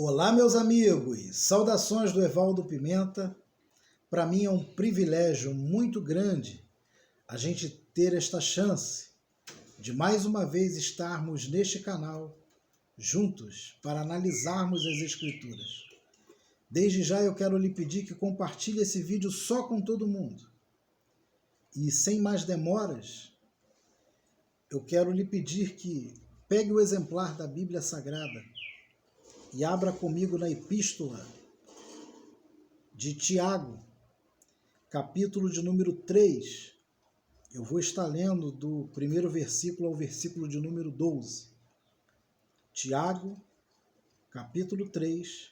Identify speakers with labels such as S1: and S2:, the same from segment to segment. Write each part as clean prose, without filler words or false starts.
S1: Olá, meus amigos! Saudações do Evaldo Pimenta. Para mim é um privilégio muito grande a gente ter esta chance de mais uma vez estarmos neste canal juntos para analisarmos as Escrituras. Desde já eu quero lhe pedir que compartilhe esse vídeo só com todo mundo. E sem mais demoras, eu quero lhe pedir que pegue o exemplar da Bíblia Sagrada e abra comigo na Epístola de Tiago, capítulo de número 3. Eu vou estar lendo do primeiro versículo ao versículo de número 12. Tiago, capítulo 3,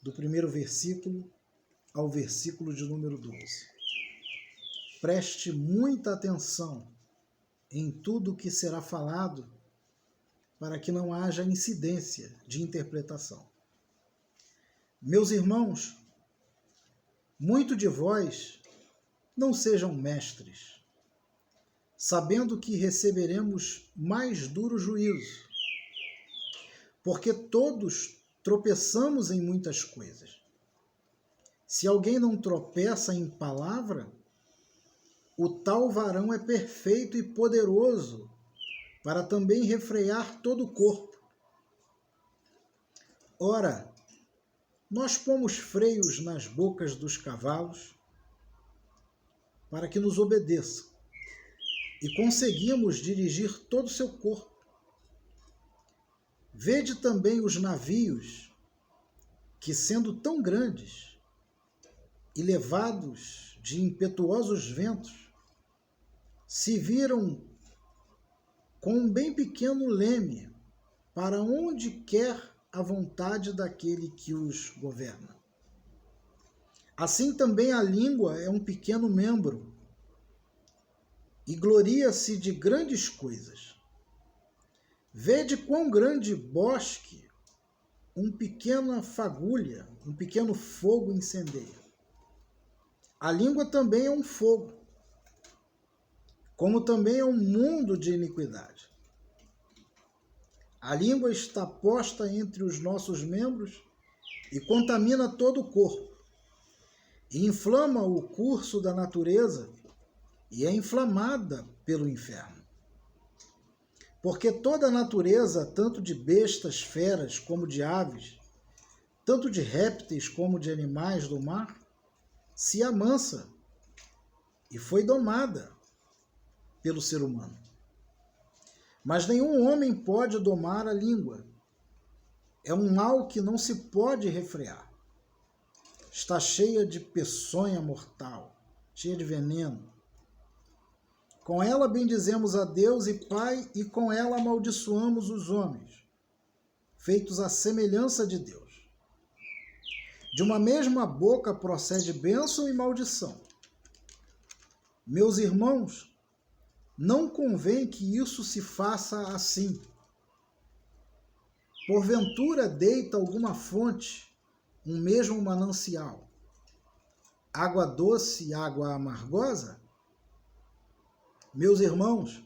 S1: do primeiro versículo ao versículo de número 12. Preste muita atenção em tudo o que será falado, para que não haja incidência de interpretação. Meus irmãos, muito de vós não sejam mestres, sabendo que receberemos mais duro juízo, porque todos tropeçamos em muitas coisas. Se alguém não tropeça em palavra, o tal varão é perfeito e poderoso para também refrear todo o corpo. Ora, nós pomos freios nas bocas dos cavalos para que nos obedeçam, e conseguimos dirigir todo o seu corpo. Vede também os navios, que sendo tão grandes e levados de impetuosos ventos, se viram com um bem pequeno leme para onde quer a vontade daquele que os governa. Assim também a língua é um pequeno membro e gloria-se de grandes coisas. Vede quão grande bosque uma pequena fagulha, um pequeno fogo incendeia. A língua também é um fogo, como também é um mundo de iniquidade. A língua está posta entre os nossos membros e contamina todo o corpo, e inflama o curso da natureza e é inflamada pelo inferno. Porque toda a natureza, tanto de bestas, feras, como de aves, tanto de répteis como de animais do mar, se amansa e foi domada pelo ser humano. Mas nenhum homem pode domar a língua. É um mal que não se pode refrear. Está cheia de peçonha mortal, cheia de veneno. Com ela bendizemos a Deus e Pai, e com ela amaldiçoamos os homens, feitos à semelhança de Deus. De uma mesma boca procede bênção e maldição. Meus irmãos, não convém que isso se faça assim. Porventura deita alguma fonte, um mesmo manancial, água doce e água amargosa? Meus irmãos,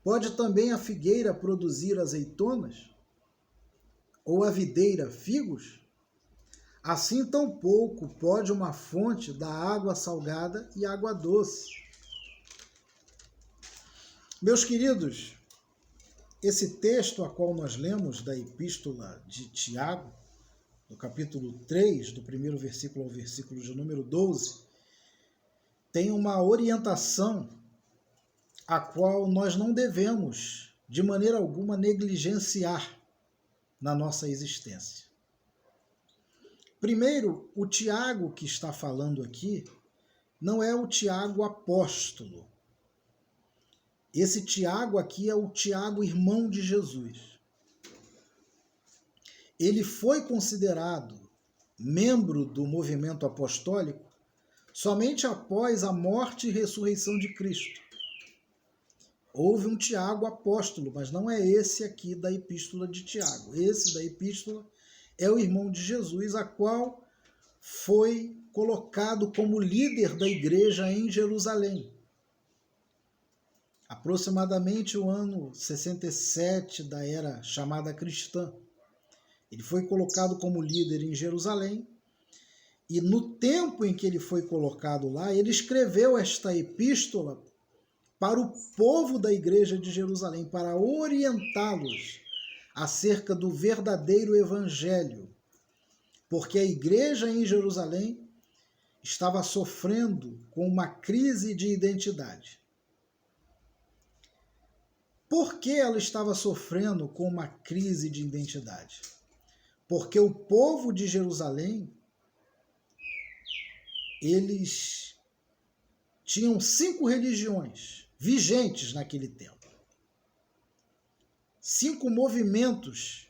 S1: pode também a figueira produzir azeitonas? Ou a videira figos? Assim tampouco pode uma fonte dar água salgada e água doce. Meus queridos, esse texto a qual nós lemos da Epístola de Tiago, no capítulo 3, do primeiro versículo ao versículo de número 12, tem uma orientação a qual nós não devemos, de maneira alguma, negligenciar na nossa existência. Primeiro, o Tiago que está falando aqui não é o Tiago apóstolo. Esse Tiago aqui é o Tiago, irmão de Jesus. Ele foi considerado membro do movimento apostólico somente após a morte e ressurreição de Cristo. Houve um Tiago apóstolo, mas não é esse aqui da Epístola de Tiago. Esse da Epístola é o irmão de Jesus, a qual foi colocado como líder da igreja em Jerusalém. Aproximadamente o ano 67 da era chamada cristã. Ele foi colocado como líder em Jerusalém, e no tempo em que ele foi colocado lá, ele escreveu esta epístola para o povo da igreja de Jerusalém, para orientá-los acerca do verdadeiro evangelho, porque a igreja em Jerusalém estava sofrendo com uma crise de identidade. Por que ela estava sofrendo com uma crise de identidade? Porque o povo de Jerusalém, eles tinham 5 religiões vigentes naquele tempo. 5 movimentos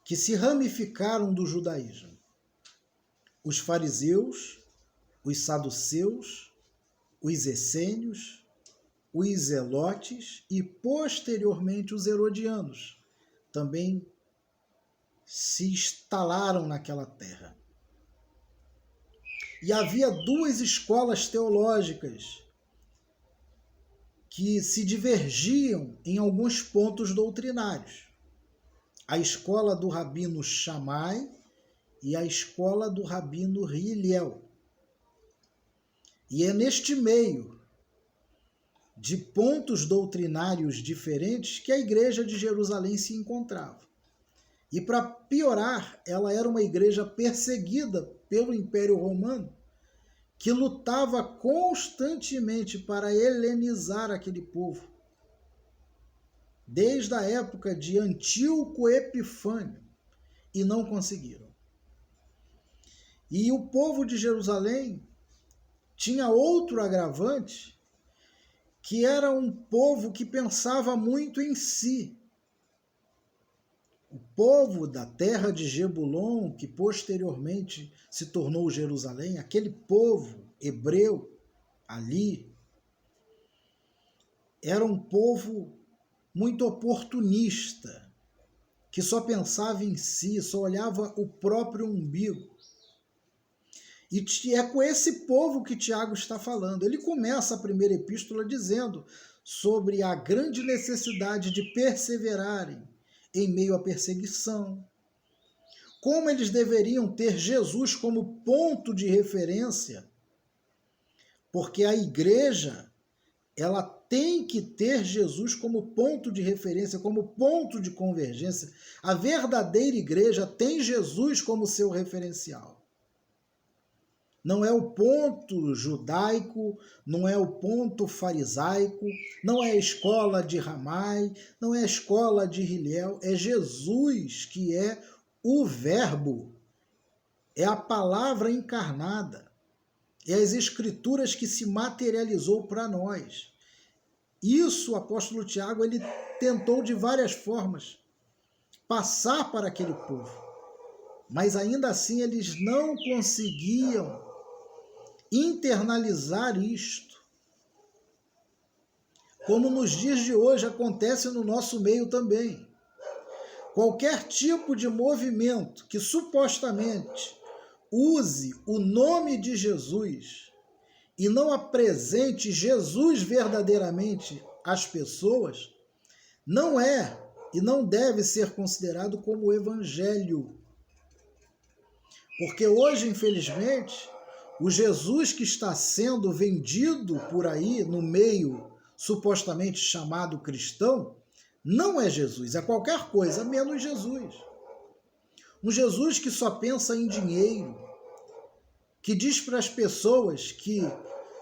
S1: que se ramificaram do judaísmo. Os fariseus, os saduceus, os essênios, os zelotes e, posteriormente, os herodianos também se instalaram naquela terra. E havia 2 escolas teológicas que se divergiam em alguns pontos doutrinários. A escola do rabino Shammai e a escola do rabino Hillel. E é neste meio de pontos doutrinários diferentes que a igreja de Jerusalém se encontrava. E para piorar, ela era uma igreja perseguida pelo Império Romano, que lutava constantemente para helenizar aquele povo. Desde a época de Antíoco Epifânio, e não conseguiram. E o povo de Jerusalém tinha outro agravante, que era um povo que pensava muito em si. O povo da terra de Jebulon, que posteriormente se tornou Jerusalém, aquele povo hebreu ali, era um povo muito oportunista, que só pensava em si, só olhava o próprio umbigo. E é com esse povo que Tiago está falando. Ele começa a primeira epístola dizendo sobre a grande necessidade de perseverarem em meio à perseguição, como eles deveriam ter Jesus como ponto de referência, porque a igreja, ela tem que ter Jesus como ponto de referência, como ponto de convergência. A verdadeira igreja tem Jesus como seu referencial. Não é o ponto judaico, não é o ponto farisaico, não é a escola de Ramai, não é a escola de Hillel, é Jesus que é o Verbo, é a palavra encarnada, é as escrituras que se materializou para nós. Isso o apóstolo Tiago ele tentou de várias formas passar para aquele povo, mas ainda assim eles não conseguiam internalizar isto. Como nos dias de hoje acontece no nosso meio também. Qualquer tipo de movimento que supostamente use o nome de Jesus e não apresente Jesus verdadeiramente às pessoas, não é e não deve ser considerado como evangelho. Porque hoje, infelizmente, o Jesus que está sendo vendido por aí no meio supostamente chamado cristão, não é Jesus, é qualquer coisa menos Jesus. Um Jesus que só pensa em dinheiro, que diz para as pessoas que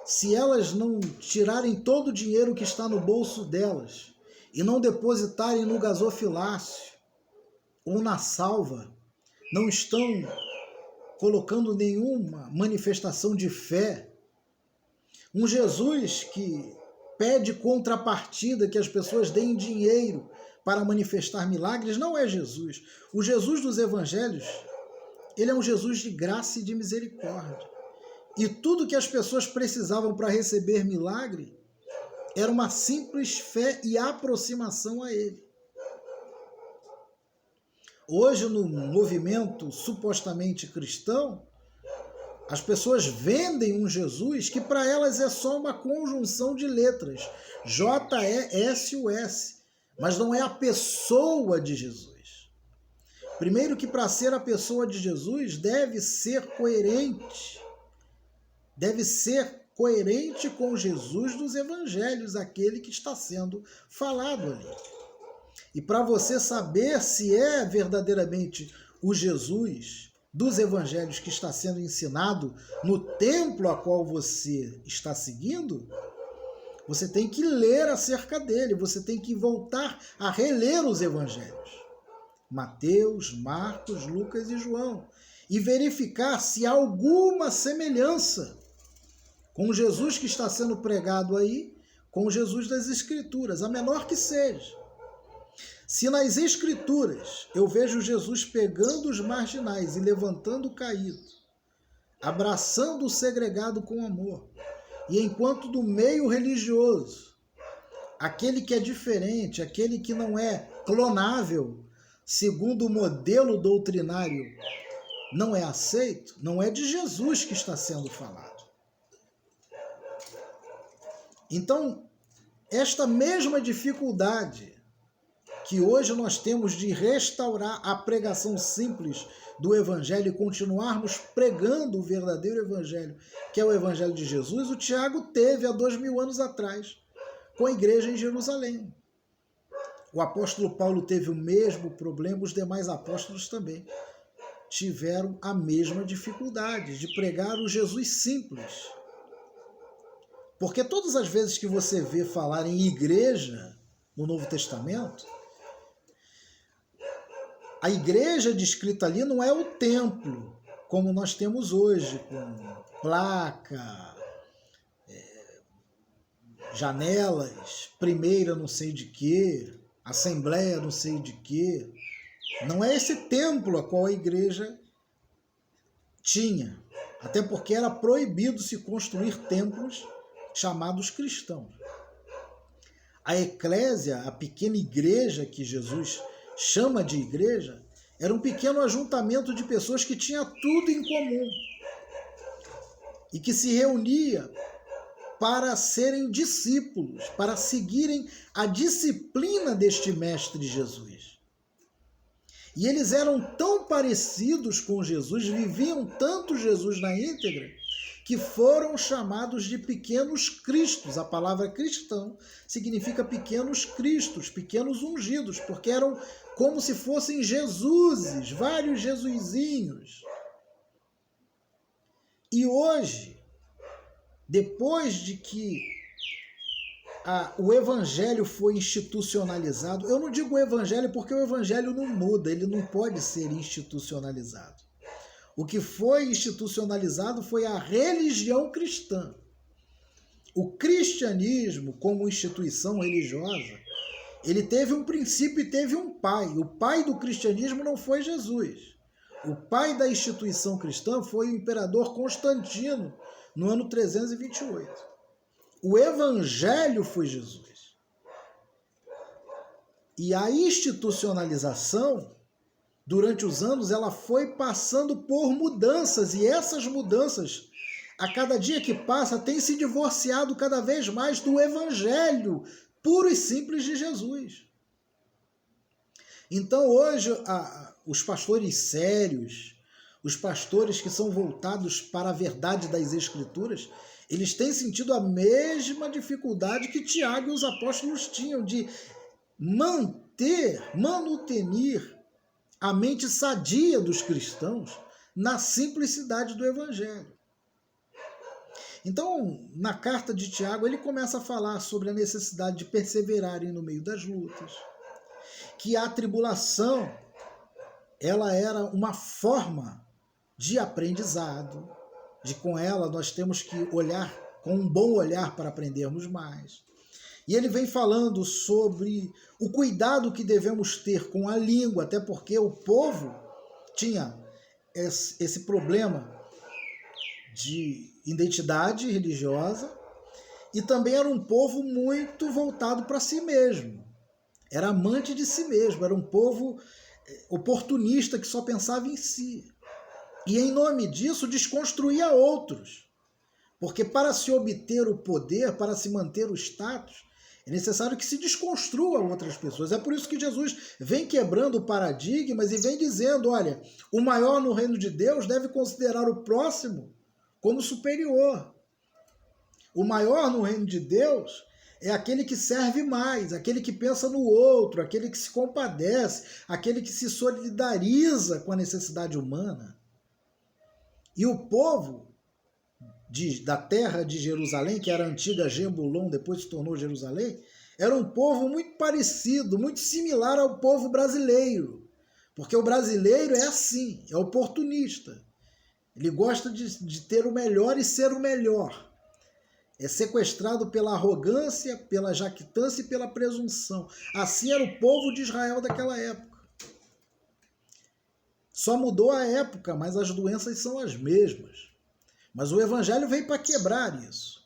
S1: se elas não tirarem todo o dinheiro que está no bolso delas e não depositarem no gasofilácio ou na salva, não estão colocando nenhuma manifestação de fé. Um Jesus que pede contrapartida, que as pessoas deem dinheiro para manifestar milagres, não é Jesus. O Jesus dos evangelhos, ele é um Jesus de graça e de misericórdia. E tudo que as pessoas precisavam para receber milagre era uma simples fé e aproximação a ele. Hoje, no movimento supostamente cristão, as pessoas vendem um Jesus que para elas é só uma conjunção de letras, J-E-S-U-S, mas não é a pessoa de Jesus. Primeiro que para ser a pessoa de Jesus deve ser coerente. Deve ser coerente com Jesus dos evangelhos, aquele que está sendo falado ali. E para você saber se é verdadeiramente o Jesus dos evangelhos que está sendo ensinado no templo a qual você está seguindo, você tem que ler acerca dele, você tem que voltar a reler os evangelhos. Mateus, Marcos, Lucas e João. E verificar se há alguma semelhança com o Jesus que está sendo pregado aí, com o Jesus das Escrituras, a menor que seja. Se nas Escrituras eu vejo Jesus pegando os marginais e levantando o caído, abraçando o segregado com amor, e enquanto do meio religioso, aquele que é diferente, aquele que não é clonável, segundo o modelo doutrinário, não é aceito, não é de Jesus que está sendo falado. Então, esta mesma dificuldade que hoje nós temos de restaurar a pregação simples do Evangelho e continuarmos pregando o verdadeiro Evangelho, que é o Evangelho de Jesus, o Tiago teve há 2000 anos atrás, com a igreja em Jerusalém. O apóstolo Paulo teve o mesmo problema, os demais apóstolos também tiveram a mesma dificuldade de pregar o Jesus simples. Porque todas as vezes que você vê falar em igreja no Novo Testamento, a igreja descrita ali não é o templo, como nós temos hoje, com placa, janelas, primeira não sei de quê, assembleia não sei de quê. Não é esse templo a qual a igreja tinha, até porque era proibido se construir templos chamados cristãos. A eclésia, a pequena igreja que Jesus chama de igreja, era um pequeno ajuntamento de pessoas que tinha tudo em comum e que se reunia para serem discípulos, para seguirem a disciplina deste mestre Jesus. E eles eram tão parecidos com Jesus, viviam tanto Jesus na íntegra, que foram chamados de pequenos cristos. A palavra cristão significa pequenos cristos, pequenos ungidos, porque eram como se fossem Jesuses, vários Jesusinhos. E hoje, depois de que o evangelho foi institucionalizado, eu não digo o evangelho porque o evangelho não muda, ele não pode ser institucionalizado. O que foi institucionalizado foi a religião cristã. O cristianismo, como instituição religiosa, ele teve um princípio e teve um pai. O pai do cristianismo não foi Jesus. O pai da instituição cristã foi o imperador Constantino, no ano 328. O evangelho foi Jesus. E a institucionalização, durante os anos, ela foi passando por mudanças, e essas mudanças, a cada dia que passa, têm se divorciado cada vez mais do evangelho puro e simples de Jesus. Então hoje, os pastores sérios, os pastores que são voltados para a verdade das Escrituras, eles têm sentido a mesma dificuldade que Tiago e os apóstolos tinham de manutenir a mente sadia dos cristãos na simplicidade do Evangelho. Então, na carta de Tiago, ele começa a falar sobre a necessidade de perseverarem no meio das lutas, que a tribulação, ela era uma forma de aprendizado, de com ela nós temos que olhar com um bom olhar para aprendermos mais. E ele vem falando sobre o cuidado que devemos ter com a língua, até porque o povo tinha esse problema de identidade religiosa e também era um povo muito voltado para si mesmo. Era amante de si mesmo, era um povo oportunista que só pensava em si. E em nome disso desconstruía outros. Porque para se obter o poder, para se manter o status, É necessário que se desconstrua outras pessoas. É por isso que Jesus vem quebrando paradigmas e vem dizendo, olha, o maior no reino de Deus deve considerar o próximo como superior. O maior no reino de Deus é aquele que serve mais, aquele que pensa no outro, aquele que se compadece, aquele que se solidariza com a necessidade humana. E o povo da terra de Jerusalém, que era a antiga Jebulon, depois se tornou Jerusalém, era um povo muito parecido, muito similar ao povo brasileiro. Porque o brasileiro é assim, é oportunista. Ele gosta de ter o melhor e ser o melhor. É sequestrado pela arrogância, pela jactância e pela presunção. Assim era o povo de Israel daquela época. Só mudou a época, mas as doenças são as mesmas. Mas o Evangelho veio para quebrar isso.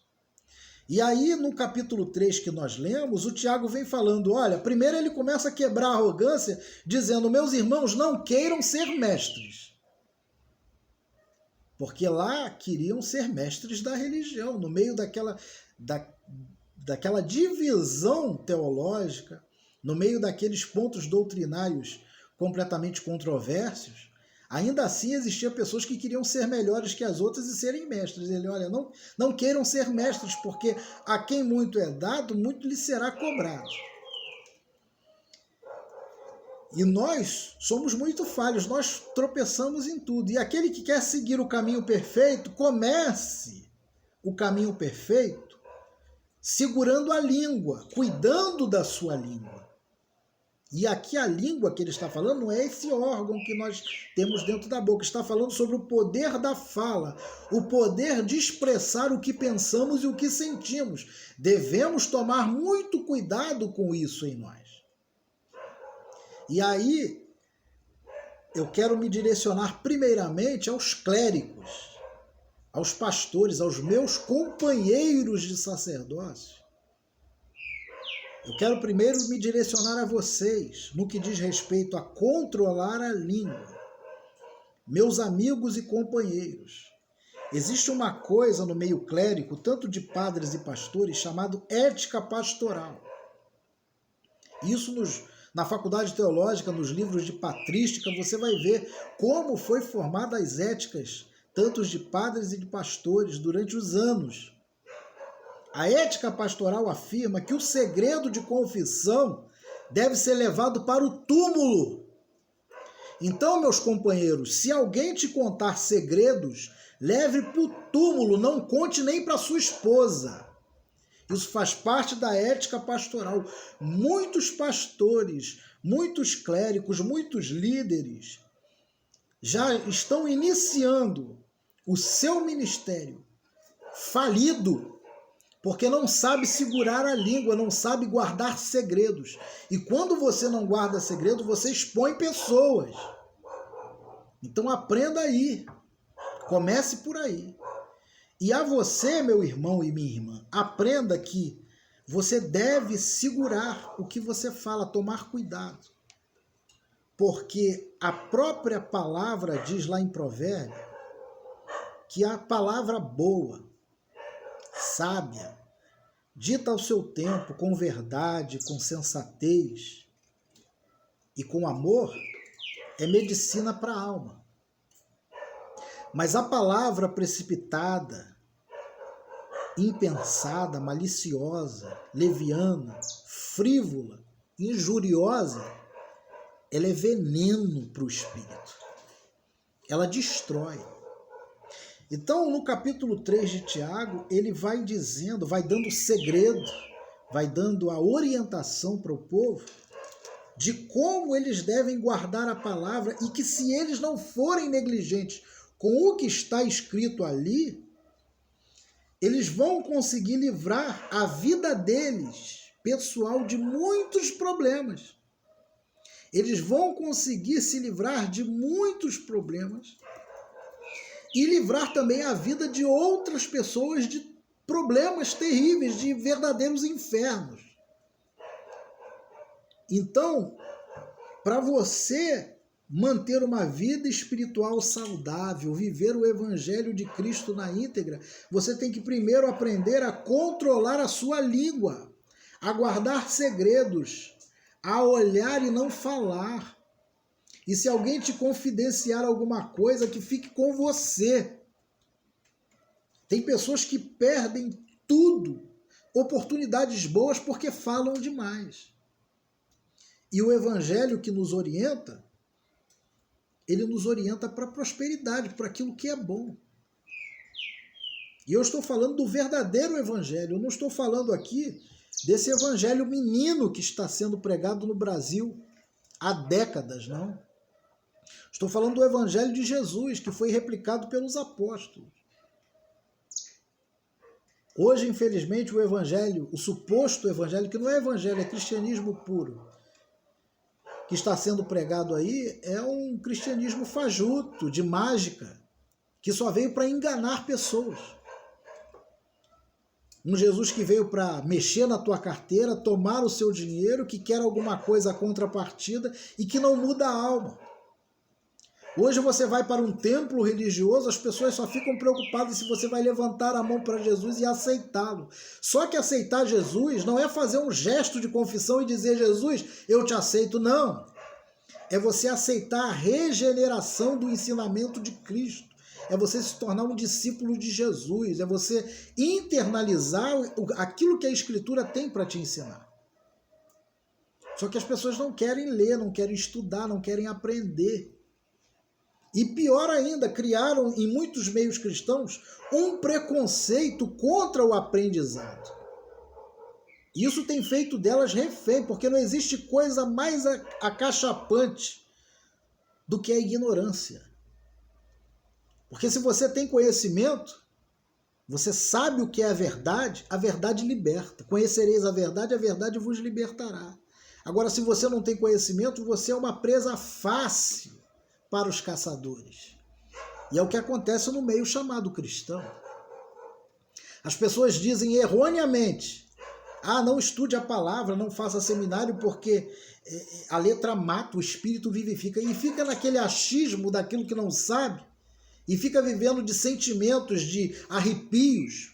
S1: E aí, no capítulo 3 que nós lemos, o Tiago vem falando, olha, primeiro ele começa a quebrar a arrogância, dizendo, meus irmãos, não queiram ser mestres. Porque lá queriam ser mestres da religião, no meio daquela divisão teológica, no meio daqueles pontos doutrinários completamente controversos. Ainda assim, existiam pessoas que queriam ser melhores que as outras e serem mestres. Ele, olha, não queiram ser mestres, porque a quem muito é dado, muito lhe será cobrado. E nós somos muito falhos, nós tropeçamos em tudo. E aquele que quer seguir o caminho perfeito, comece o caminho perfeito segurando a língua, cuidando da sua língua. E aqui a língua que ele está falando não é esse órgão que nós temos dentro da boca. Está falando sobre o poder da fala, o poder de expressar o que pensamos e o que sentimos. Devemos tomar muito cuidado com isso em nós. E aí, eu quero me direcionar primeiramente aos clérigos, aos pastores, aos meus companheiros de sacerdócio. Eu quero primeiro me direcionar a vocês no que diz respeito a controlar a língua. Meus amigos e companheiros, existe uma coisa no meio clérigo, tanto de padres e pastores, chamado ética pastoral. Isso na faculdade teológica, nos livros de patrística, você vai ver como foi formada as éticas, tanto de padres e de pastores, durante os anos. A ética pastoral afirma que o segredo de confissão deve ser levado para o túmulo. Então, meus companheiros, se alguém te contar segredos, leve para o túmulo, não conte nem para sua esposa. Isso faz parte da ética pastoral. Muitos pastores, muitos clérigos, muitos líderes já estão iniciando o seu ministério falido, porque não sabe segurar a língua, não sabe guardar segredos. E quando você não guarda segredo, você expõe pessoas. Então aprenda aí. Comece por aí. E a você, meu irmão e minha irmã, aprenda que você deve segurar o que você fala, tomar cuidado. Porque a própria palavra diz lá em Provérbio que a palavra boa, sábia, dita ao seu tempo, com verdade, com sensatez e com amor, é medicina para a alma. Mas a palavra precipitada, impensada, maliciosa, leviana, frívola, injuriosa, ela é veneno para o espírito. Ela destrói. Então, no capítulo 3 de Tiago, ele vai dizendo, vai dando segredo, vai dando a orientação para o povo de como eles devem guardar a palavra e que se eles não forem negligentes com o que está escrito ali, eles vão conseguir livrar a vida deles, pessoal, de muitos problemas. Eles vão conseguir se livrar de muitos problemas e livrar também a vida de outras pessoas de problemas terríveis, de verdadeiros infernos. Então, para você manter uma vida espiritual saudável, viver o Evangelho de Cristo na íntegra, você tem que primeiro aprender a controlar a sua língua, a guardar segredos, a olhar e não falar. E se alguém te confidenciar alguma coisa, que fique com você. Tem pessoas que perdem tudo, oportunidades boas, porque falam demais. E o evangelho que nos orienta, ele nos orienta para a prosperidade, para aquilo que é bom. E eu estou falando do verdadeiro evangelho, eu não estou falando aqui desse evangelho menino que está sendo pregado no Brasil há décadas, não. Estou falando do evangelho de Jesus, que foi replicado pelos apóstolos. Hoje, infelizmente, o evangelho, o suposto evangelho, que não é evangelho, é cristianismo puro, que está sendo pregado aí, é um cristianismo fajuto, de mágica, que só veio para enganar pessoas. Um Jesus que veio para mexer na tua carteira, tomar o seu dinheiro, que quer alguma coisa à contrapartida e que não muda a alma. Hoje você vai para um templo religioso, as pessoas só ficam preocupadas se você vai levantar a mão para Jesus e aceitá-lo. Só que aceitar Jesus não é fazer um gesto de confissão e dizer, Jesus, eu te aceito, não. É você aceitar a regeneração do ensinamento de Cristo. É você se tornar um discípulo de Jesus. É você internalizar aquilo que a Escritura tem para te ensinar. Só que as pessoas não querem ler, não querem estudar, não querem aprender. E pior ainda, criaram em muitos meios cristãos um preconceito contra o aprendizado. Isso tem feito delas refém, porque não existe coisa mais acachapante do que a ignorância. Porque se você tem conhecimento, você sabe o que é a verdade liberta. Conhecereis a verdade vos libertará. Agora, se você não tem conhecimento, você é uma presa fácil para os caçadores. E é o que acontece no meio chamado cristão. As pessoas dizem erroneamente, não estude a palavra, não faça seminário, porque a letra mata, o espírito vivifica. E fica naquele achismo daquilo que não sabe, e fica vivendo de sentimentos, de arrepios,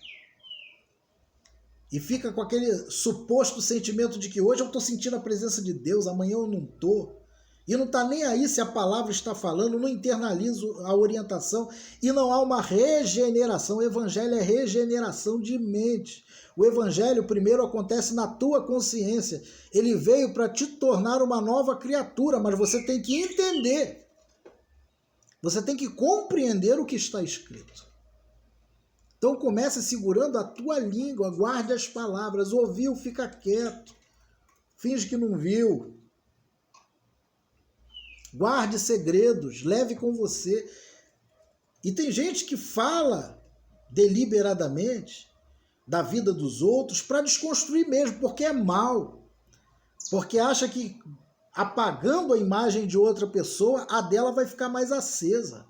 S1: e fica com aquele suposto sentimento de que hoje eu estou sentindo a presença de Deus, amanhã eu não estou. E não está nem aí se a palavra está falando, não internalizo a orientação e não há uma regeneração. O evangelho é regeneração de mente. O evangelho primeiro acontece na tua consciência. Ele veio para te tornar uma nova criatura, mas você tem que entender. Você tem que compreender o que está escrito. Então comece segurando a tua língua, guarde as palavras. Ouviu, fica quieto. Finge que não viu. Guarde segredos, leve com você. E tem gente que fala deliberadamente da vida dos outros para desconstruir mesmo, porque é mal. Porque acha que apagando a imagem de outra pessoa, a dela vai ficar mais acesa.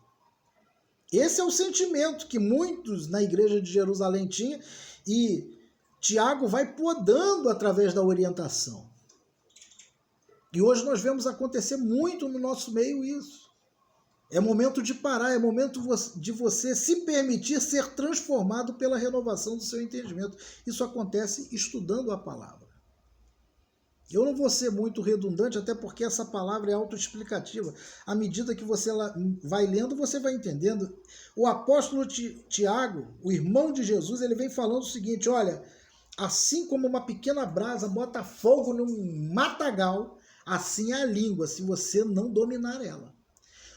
S1: Esse é o sentimento que muitos na igreja de Jerusalém tinham, e Tiago vai podando através da orientação. E hoje nós vemos acontecer muito no nosso meio isso. É momento de parar, é momento de você se permitir ser transformado pela renovação do seu entendimento. Isso acontece estudando a palavra. Eu não vou ser muito redundante, até porque essa palavra é autoexplicativa. À medida que você vai lendo, você vai entendendo. O apóstolo Tiago, o irmão de Jesus, ele vem falando o seguinte, olha, assim como uma pequena brasa bota fogo num matagal, assim é a língua, se você não dominar ela.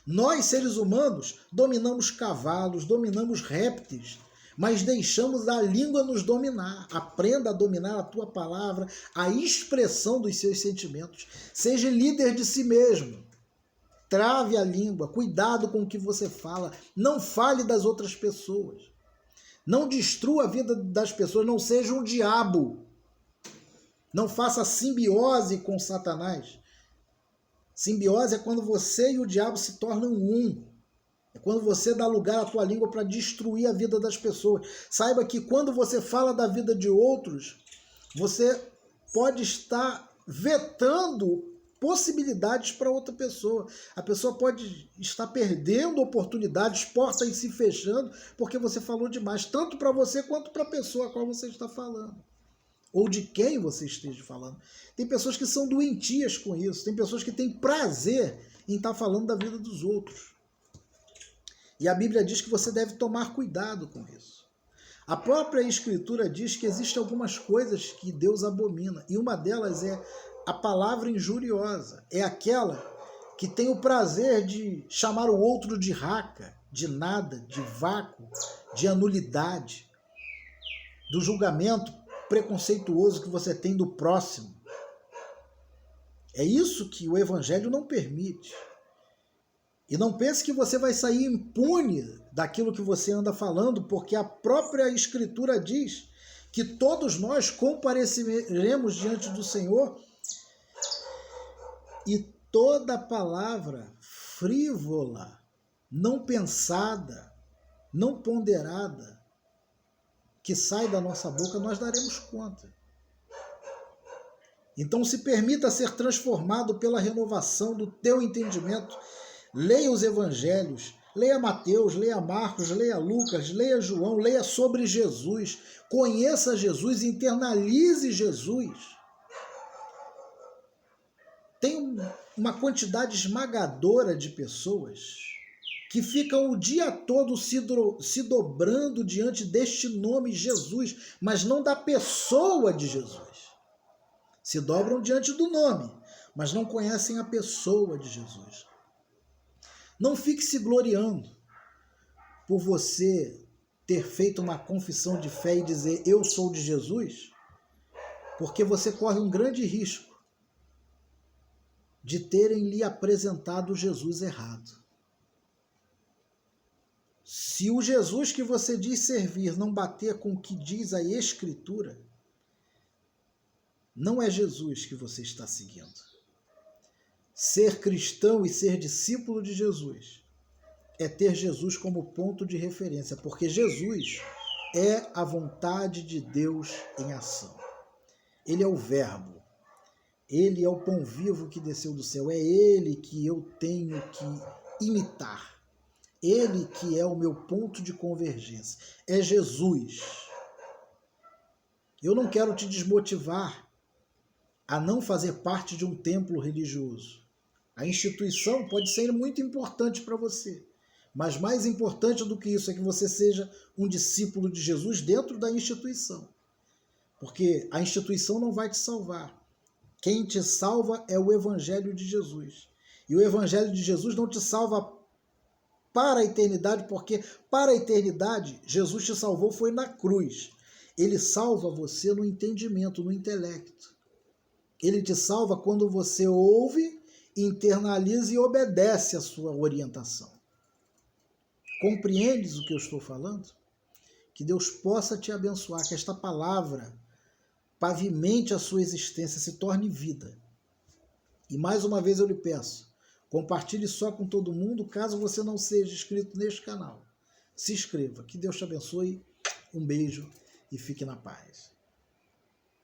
S1: Nós, seres humanos, dominamos cavalos, dominamos répteis, mas deixamos a língua nos dominar. Aprenda a dominar a tua palavra, a expressão dos seus sentimentos. Seja líder de si mesmo. Trave a língua, cuidado com o que você fala. Não fale das outras pessoas. Não destrua a vida das pessoas, não seja um diabo. Não faça simbiose com Satanás. Simbiose é quando você e o diabo se tornam um. É quando você dá lugar à tua língua para destruir a vida das pessoas. Saiba que quando você fala da vida de outros, você pode estar vetando possibilidades para outra pessoa. A pessoa pode estar perdendo oportunidades, portas se fechando, porque você falou demais, tanto para você quanto para a pessoa a qual você está falando. ou de quem você esteja falando. Tem pessoas que são doentias com isso, tem pessoas que têm prazer em estar falando da vida dos outros. E a Bíblia diz que você deve tomar cuidado com isso. A própria Escritura diz que existem algumas coisas que Deus abomina, e uma delas é a palavra injuriosa. É aquela que tem o prazer de chamar o outro de raca, de nada, de vácuo, de anulidade, do julgamento preconceituoso que você tem do próximo. É isso que o Evangelho não permite. E não pense que você vai sair impune daquilo que você anda falando, porque a própria Escritura diz que todos nós compareceremos diante do Senhor e toda palavra frívola, não pensada, não ponderada, que sai da nossa boca, nós daremos conta. Então se permita ser transformado pela renovação do teu entendimento. Leia os evangelhos, leia Mateus, leia Marcos, leia Lucas, leia João, leia sobre Jesus, conheça Jesus, internalize Jesus. Tem uma quantidade esmagadora de pessoas que ficam o dia todo se dobrando diante deste nome Jesus, mas não da pessoa de Jesus. Se dobram diante do nome, mas não conhecem a pessoa de Jesus. Não fique se gloriando por você ter feito uma confissão de fé e dizer eu sou de Jesus, porque você corre um grande risco de terem lhe apresentado Jesus errado. Se o Jesus que você diz servir não bater com o que diz a Escritura, não é Jesus que você está seguindo. Ser cristão e ser discípulo de Jesus é ter Jesus como ponto de referência, porque Jesus é a vontade de Deus em ação. Ele é o Verbo, ele é o pão vivo que desceu do céu, é ele que eu tenho que imitar, ele que é o meu ponto de convergência, é Jesus. Eu não quero te desmotivar a não fazer parte de um templo religioso. A instituição pode ser muito importante para você, mas mais importante do que isso é que você seja um discípulo de Jesus dentro da instituição. Porque a instituição não vai te salvar. Quem te salva é o Evangelho de Jesus. E o Evangelho de Jesus não te salva para a eternidade, porque para a eternidade Jesus te salvou foi na cruz. Ele salva você no entendimento, no intelecto. Ele te salva quando você ouve, internaliza e obedece a sua orientação. Compreendes o que eu estou falando? Que Deus possa te abençoar, que esta palavra pavimente a sua existência, se torne vida. E mais uma vez eu lhe peço, compartilhe só com todo mundo, caso você não seja inscrito neste canal. Se inscreva, que Deus te abençoe, um beijo e fique na paz.